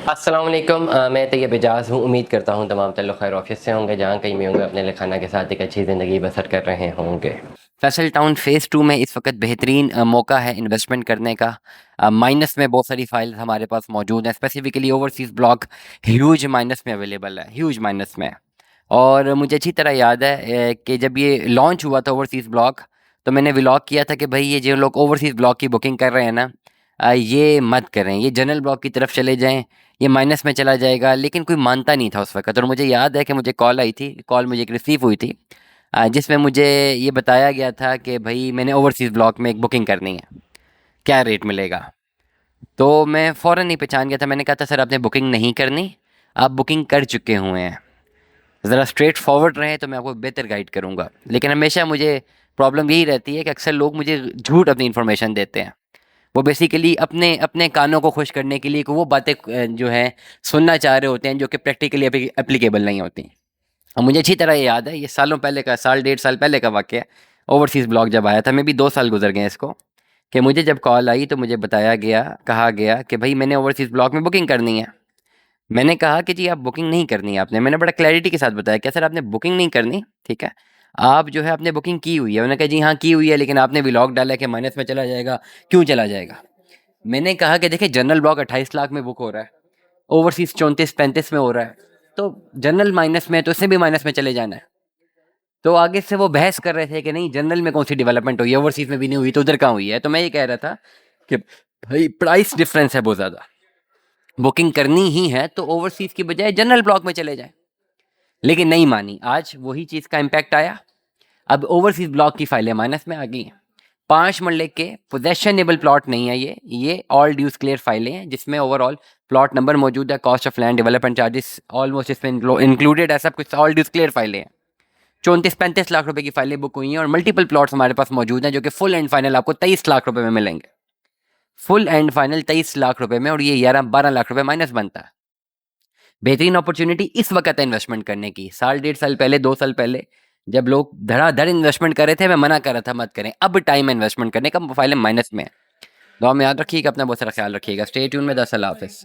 अस्सलाम वालेकुम मैं तैयब एजाज़ हूँ। उम्मीद करता हूँ तमाम ताल्लुक़ खैर ऑफिस से होंगे, जहाँ कहीं भी होंगे अपने खाना के साथ एक अच्छी ज़िंदगी बसर कर रहे होंगे। फैसल टाउन फ़ेज़ 2 में इस वक्त बेहतरीन मौका है इन्वेस्टमेंट करने का। माइनस में बहुत सारी फाइल हमारे पास मौजूद हैं, specifically overseas block huge minus में अवेलेबल है, ह्यूज माइनस में। और मुझे अच्छी तरह याद है कि जब ये लॉन्च हुआ था ओवरसीज़ ब्लॉक, तो मैंने व्लॉग किया था कि भाई ये जो लोग ओवरसीज़ ब्लॉक की बुकिंग कर रहे हैं ना, ये मत करें, ये जनरल ब्लॉक की तरफ चले जाएं, ये माइनस में चला जाएगा। लेकिन कोई मानता नहीं था उस वक्त। और मुझे याद है कि मुझे कॉल आई थी, कॉल मुझे एक रिसीव हुई थी, जिसमें मुझे ये बताया गया था कि भाई मैंने ओवरसीज़ ब्लॉक में एक बुकिंग करनी है, क्या रेट मिलेगा। तो मैं फ़ौरन नहीं पहचान गया था। मैंने कहा था सर आपने बुकिंग नहीं करनी, आप बुकिंग कर चुके हुए हैं। ज़रा स्ट्रेट फॉरवर्ड रहें तो मैं आपको बेहतर गाइड करूँगा। लेकिन हमेशा मुझे प्रॉब्लम यही रहती है कि अक्सर लोग मुझे झूठ अपनी इन्फॉर्मेशन देते हैं। वो बेसिकली अपने अपने कानों को खुश करने के लिए वो बातें जो हैं सुनना चाह रहे होते हैं, जो कि प्रैक्टिकली एप्लीकेबल नहीं होती। और मुझे अच्छी तरह याद है, ये सालों पहले का, साल डेढ़ साल पहले का वाक़या है। ओवरसीज़ ब्लॉक जब आया था, मैं भी 2 साल गुजर गए इसको, कि मुझे जब कॉल आई तो मुझे बताया गया, कहा गया कि भाई मैंने ओवरसीज़ ब्लॉक में बुकिंग करनी है। मैंने कहा कि जी आप बुकिंग नहीं करनी है आपने। मैंने बड़ा क्लैरिटी के साथ बताया, क्या सर आपने बुकिंग नहीं करनी, ठीक है, आप जो है आपने बुकिंग की हुई है। उन्होंने कहा जी हाँ की हुई है, लेकिन आपने व्लॉग डाला है कि माइनस में चला जाएगा, क्यों चला जाएगा। मैंने कहा कि देखिए जनरल ब्लॉक 28 लाख में बुक हो रहा है, ओवरसीज 34-35 में हो रहा है, तो जनरल माइनस में, तो इससे भी माइनस में चले जाना है। तो आगे से वो बहस कर रहे थे कि नहीं जनरल में कौन सी डेवलपमेंट हुई है, ओवरसीज में भी नहीं हुई, तो उधर कहाँ हुई है। तो मैं ये कह रहा था कि भाई प्राइस डिफरेंस है बहुत ज़्यादा, बुकिंग करनी ही है तो ओवरसीज की बजाय जनरल ब्लॉक में चले जाए। लेकिन नहीं मानी। आज वही चीज़ का इम्पैक्ट आया। अब ओवरसीज ब्लॉक की फाइलें माइनस में आ गई हैं। 5 मरले के पोजेशनेबल प्लॉट नहीं है ये ऑल ड्यूज क्लियर फाइलें हैं, जिसमें ओवरऑल प्लॉट नंबर मौजूद है, cost of land, development charges almost इसमें इंक्लूडेड है, सब कुछ ऑल ड्यूज क्लियर फाइलें हैं। 34-35 लाख रुपए की फाइलें बुक हुई हैं और मल्टीपल प्लॉट्स हमारे पास मौजूद हैं, जो कि फुल एंड फाइनल आपको 23 लाख रुपए में मिलेंगे। फुल एंड फाइनल 23 लाख रुपए में, और ये 11-12 लाख रुपए माइनस बनता है। बेहतरीन अपॉर्चुनिटी इस वक्त है इन्वेस्टमेंट करने की। साल डेढ़ साल पहले, 2 साल पहले, जब लोग धड़ाधड़ इन्वेस्टमेंट कर रहे थे, मैं मना कर रहा था मत करें। अब टाइम है इन्वेस्टमेंट करने का, फाइलें माइनस में है। दुआ में याद रखिएगा, अपना बहुत सारा ख्याल रखिएगा। स्टे ट्यून में। 10 अल्लाह हाफिज़।